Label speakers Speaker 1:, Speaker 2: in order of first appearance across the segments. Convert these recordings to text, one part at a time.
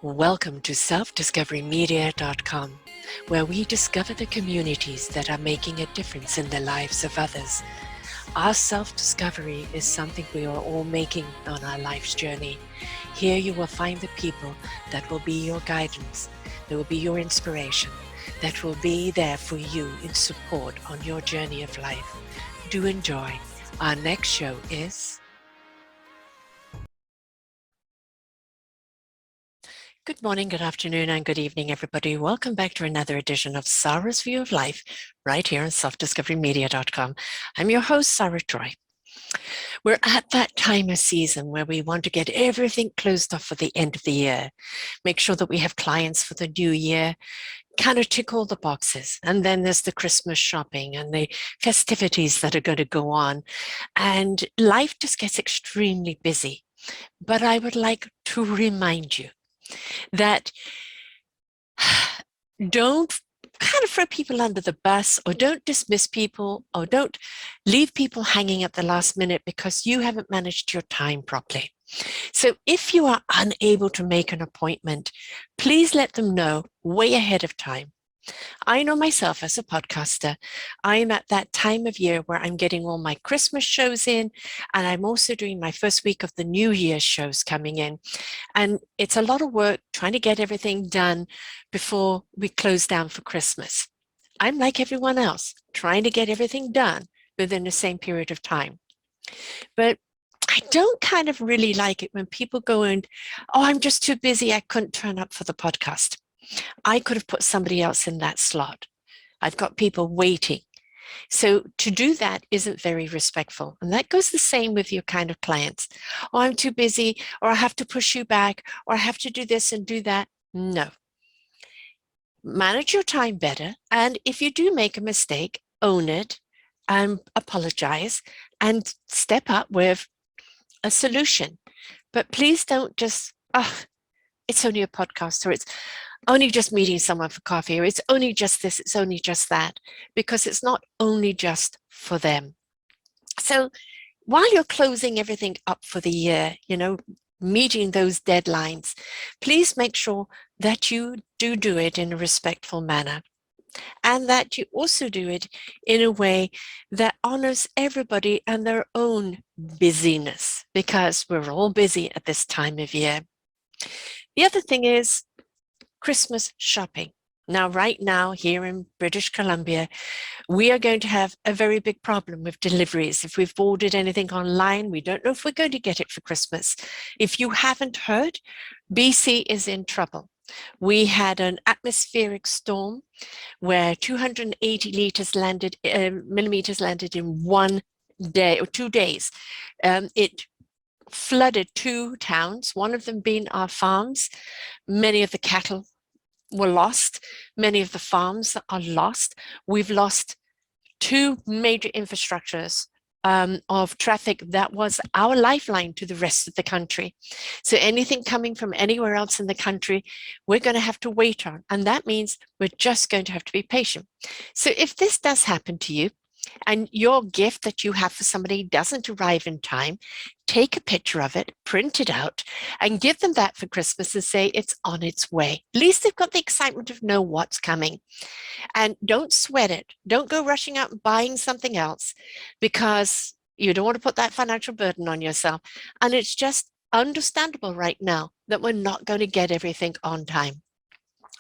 Speaker 1: Welcome to selfdiscoverymedia.com, where we discover the communities that are making a difference in the lives of others. Our self-discovery is something we are all making on our life's journey. Here you will find the people that will be your guidance, that will be your inspiration, that will be there for you in support on your journey of life. Do enjoy. Our next show is... Good morning, good afternoon, and good evening, everybody. Welcome back to another edition of Sarah's View of Life, right here on selfdiscoverymedia.com. I'm your host, Sarah Troy. We're at that time of season where we want to get everything closed off for the end of the year, make sure that we have clients for the new year, kind of tick all the boxes. And then there's the Christmas shopping and the festivities that are going to go on. And life just gets extremely busy. But I would like to remind you that don't kind of throw people under the bus, or don't dismiss people, or don't leave people hanging at the last minute because you haven't managed your time properly. So if you are unable to make an appointment, please let them know way ahead of time. I know myself as a podcaster, I'm at that time of year where I'm getting all my Christmas shows in, and I'm also doing my first week of the New Year's shows coming in. And it's a lot of work trying to get everything done before we close down for Christmas. I'm like everyone else, trying to get everything done within the same period of time. But I don't kind of really like it when people go and, oh, I'm just too busy, I couldn't turn up for the podcast. I could have put somebody else in that slot. I've got people waiting. So to do that isn't very respectful. And that goes the same with your kind of clients. Oh, I'm too busy, or I have to push you back, or I have to do this and do that. No. Manage your time better. And if you do make a mistake, own it and apologize and step up with a solution. But please don't just, oh, it's only a podcast, or it's only just meeting someone for coffee, or it's only just this, it's only just that, because it's not only just for them. So while you're closing everything up for the year, meeting those deadlines, please make sure that you do it in a respectful manner, and that you also do it in a way that honors everybody and their own busyness, because we're all busy at this time of year. The other thing is Christmas shopping. Now, right now, here in British Columbia, we are going to have a very big problem with deliveries. If we've ordered anything online, we don't know if we're going to get it for Christmas. If you haven't heard, BC is in trouble. We had an atmospheric storm where 280 millimeters landed in 1 day or 2 days. It flooded 2 towns, one of them being our farms. Many of the cattle were lost. Many of the farms are lost. We've lost 2 major infrastructures of traffic that was our lifeline to the rest of the country. So anything coming from anywhere else in the country, we're going to have to wait on. And that means we're just going to have to be patient. So if this does happen to you, and your gift that you have for somebody doesn't arrive in time, take a picture of it, print it out, and give them that for Christmas and say it's on its way. At least they've got the excitement of know what's coming. And don't sweat it. Don't go rushing out and buying something else, because you don't want to put that financial burden on yourself. And it's just understandable right now that we're not going to get everything on time.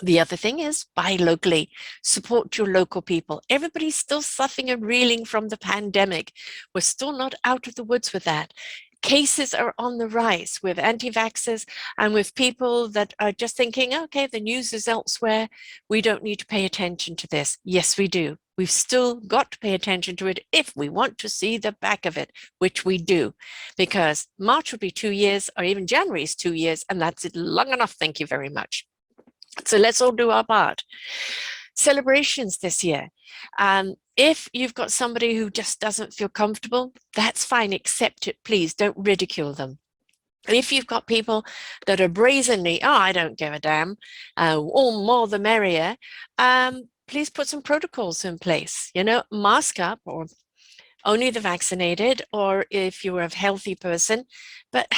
Speaker 1: The other thing is buy locally, support your local people. Everybody's still suffering and reeling from the pandemic. We're still not out of the woods with that. Cases are on the rise with anti-vaxxers and with people that are just thinking, okay, the news is elsewhere. We don't need to pay attention to this. Yes, we do. We've still got to pay attention to it if we want to see the back of it, which we do, because March will be 2 years, or even January is 2 years, and that's it long enough. Thank you very much. So let's all do our part. Celebrations this year. If you've got somebody who just doesn't feel comfortable, that's fine. Accept it, please. Don't ridicule them. If you've got people that are brazenly, oh, I don't give a damn, all more the merrier, please put some protocols in place. Mask up, or only the vaccinated, or if you're a healthy person. But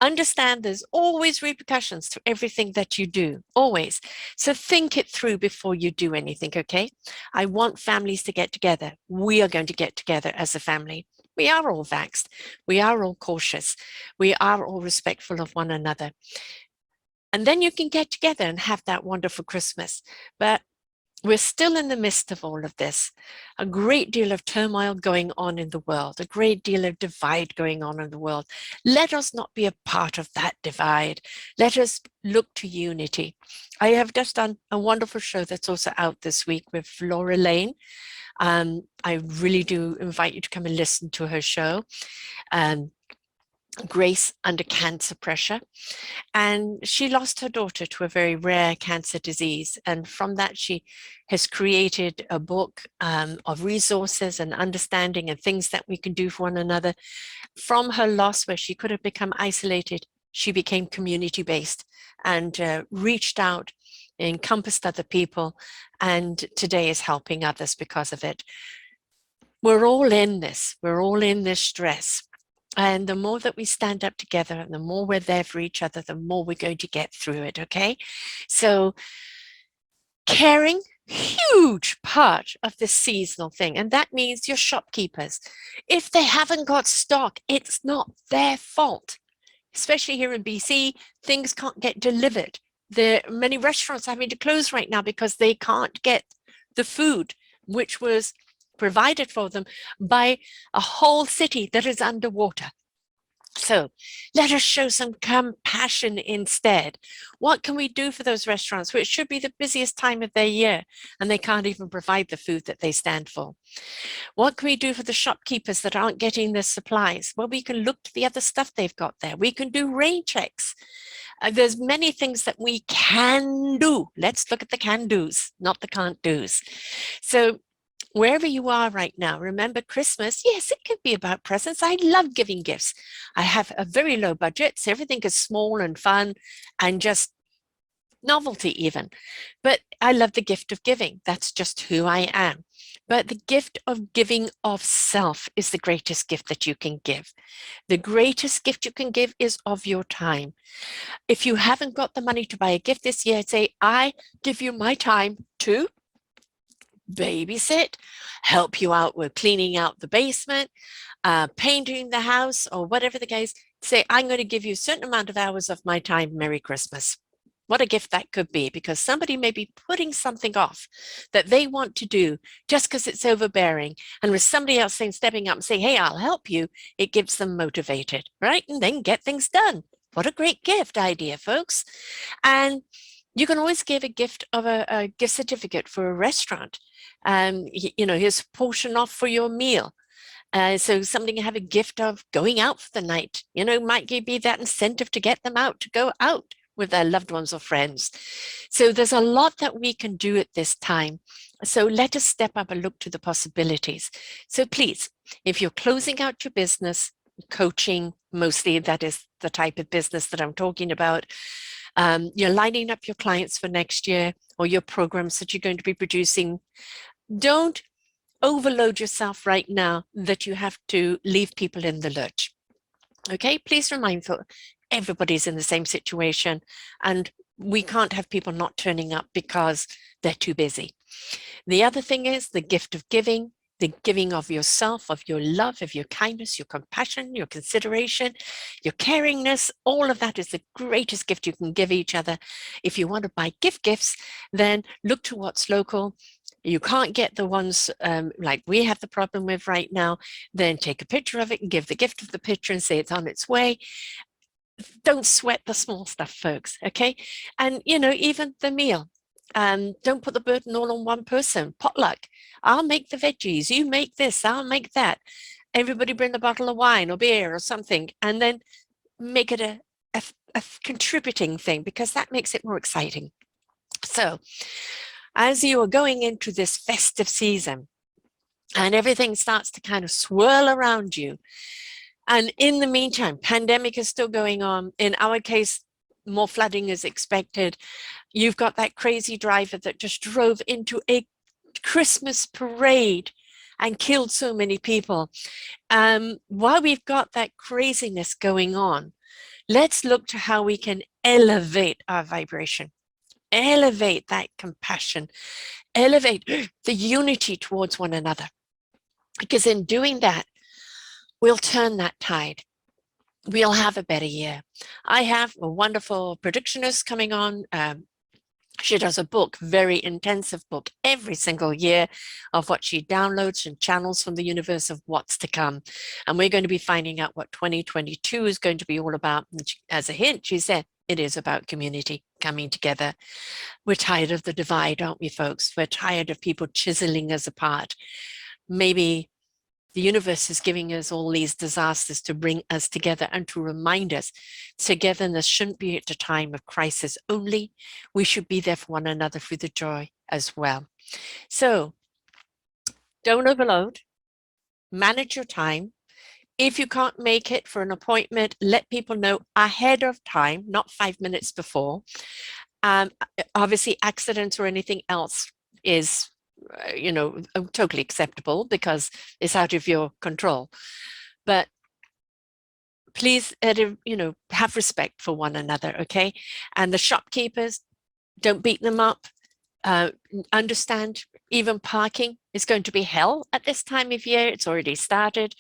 Speaker 1: Understand there's always repercussions to everything that you do, always. So think it through before you do anything, okay? I want families to get together. We are going to get together as a family. We are all vaxxed. We are all cautious. We are all respectful of one another. And then you can get together and have that wonderful Christmas. But we're still in the midst of all of this. A great deal of turmoil going on in the world, a great deal of divide going on in the world. Let us not be a part of that divide. Let us look to unity. I have just done a wonderful show that's also out this week with Laura Lane. I really do invite you to come and listen to her show. Grace Under Cancer Pressure. And she lost her daughter to a very rare cancer disease. And from that, she has created a book of resources and understanding and things that we can do for one another. From her loss, where she could have become isolated, she became community-based and reached out, encompassed other people, and today is helping others because of it. We're all in this. We're all in this stress. And the more that we stand up together and the more we're there for each other, the more we're going to get through it, okay? So caring, huge part of this seasonal thing. And that means your shopkeepers. If they haven't got stock, it's not their fault. Especially here in BC, things can't get delivered. There are many restaurants having to close right now because they can't get the food, which was provided for them by a whole city that is underwater. So let us show some compassion instead. What can we do for those restaurants, which should be the busiest time of their year, and they can't even provide the food that they stand for? What can we do for the shopkeepers that aren't getting their supplies? Well, we can look to the other stuff they've got there. We can do rain checks. There's many things that we can do. Let's look at the can do's, not the can't do's. So wherever you are right now, remember Christmas, yes, it can be about presents. I love giving gifts. I have a very low budget, so everything is small and fun and just novelty even. But I love the gift of giving. That's just who I am. But the gift of giving of self is the greatest gift that you can give. The greatest gift you can give is of your time. If you haven't got the money to buy a gift this year, say, I give you my time to babysit, help you out with cleaning out the basement, painting the house, or whatever the case. Say, I'm going to give you a certain amount of hours of my time. Merry Christmas. What a gift that could be, because somebody may be putting something off that they want to do just because it's overbearing. And with somebody else saying, stepping up and saying, hey, I'll help you, it gives them motivated, right? And then get things done. What a great gift idea, folks. And you can always give a gift of a gift certificate for a restaurant. Here's a portion off for your meal. So somebody can have a gift of going out for the night, might be that incentive to get them out, to go out with their loved ones or friends. So there's a lot that we can do at this time. So let us step up and look to the possibilities. So please, if you're closing out your business, coaching, mostly that is the type of business that I'm talking about, you're lining up your clients for next year or your programs that you're going to be producing, don't overload yourself right now that you have to leave people in the lurch. Okay, please remind everybody's in the same situation and we can't have people not turning up because they're too busy. The other thing is the gift of giving, the giving of yourself, of your love, of your kindness, your compassion, your consideration, your caringness. All of that is the greatest gift you can give each other. If you want to buy gifts, then look to what's local. You can't get the ones like we have the problem with right now, then take a picture of it and give the gift of the picture and say it's on its way. Don't sweat the small stuff, folks, okay? And, even the meal. Don't put the burden all on one person. Potluck. I'll make the veggies. You make this. I'll make that. Everybody bring a bottle of wine or beer or something, and then make it a contributing thing, because that makes it more exciting. So as you are going into this festive season and everything starts to kind of swirl around you, and in the meantime, pandemic is still going on. In our case, more flooding is expected. You've got that crazy driver that just drove into a Christmas parade and killed so many people. While we've got that craziness going on, Let's look to how we can elevate our vibration, elevate that compassion, elevate the unity towards one another. Because in doing that, we'll turn that tide. We'll have a better year. I have a wonderful predictionist coming on. She does a book, very intensive book, every single year of what she downloads and channels from the universe of what's to come. And we're going to be finding out what 2022 is going to be all about. And as a hint, she said, it is about community coming together. We're tired of the divide, aren't we, folks? We're tired of people chiseling us apart. Maybe the universe is giving us all these disasters to bring us together and to remind us togetherness shouldn't be at a time of crisis only. We should be there for one another through the joy as well. So don't overload, manage your time. If you can't make it for an appointment, let people know ahead of time, not 5 minutes before. Obviously, accidents or anything else is totally acceptable because it's out of your control. But please, have respect for one another, okay? And the shopkeepers, don't beat them up. Understand, even parking is going to be hell at this time of year. It's already started.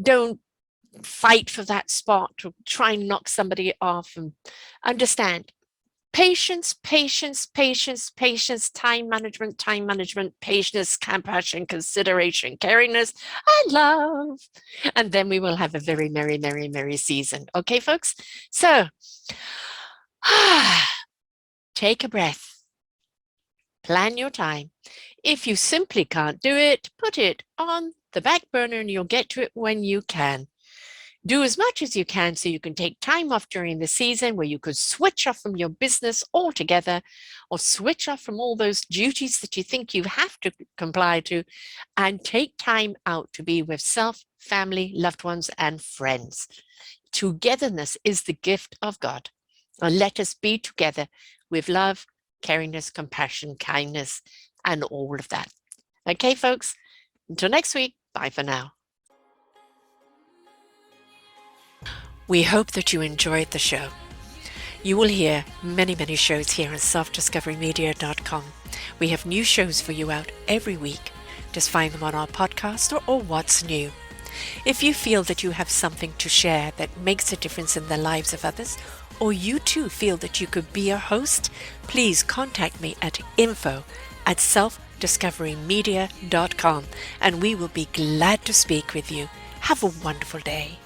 Speaker 1: Don't fight for that spot or try and knock somebody off, and understand. Patience, patience, patience, patience, time management, patience, compassion, consideration, caringness, and love. And then we will have a very merry, merry, merry season. Okay, folks? So, take a breath, plan your time. If you simply can't do it, put it on the back burner and you'll get to it when you can. Do as much as you can so you can take time off during the season where you could switch off from your business altogether, or switch off from all those duties that you think you have to comply to, and take time out to be with self, family, loved ones, and friends. Togetherness is the gift of God. And let us be together with love, caringness, compassion, kindness, and all of that. Okay, folks, until next week, bye for now. We hope that you enjoyed the show. You will hear many, many shows here on selfdiscoverymedia.com. We have new shows for you out every week. Just find them on our podcast or What's New. If you feel that you have something to share that makes a difference in the lives of others, or you too feel that you could be a host, please contact me at info@selfdiscoverymedia.com and we will be glad to speak with you. Have a wonderful day.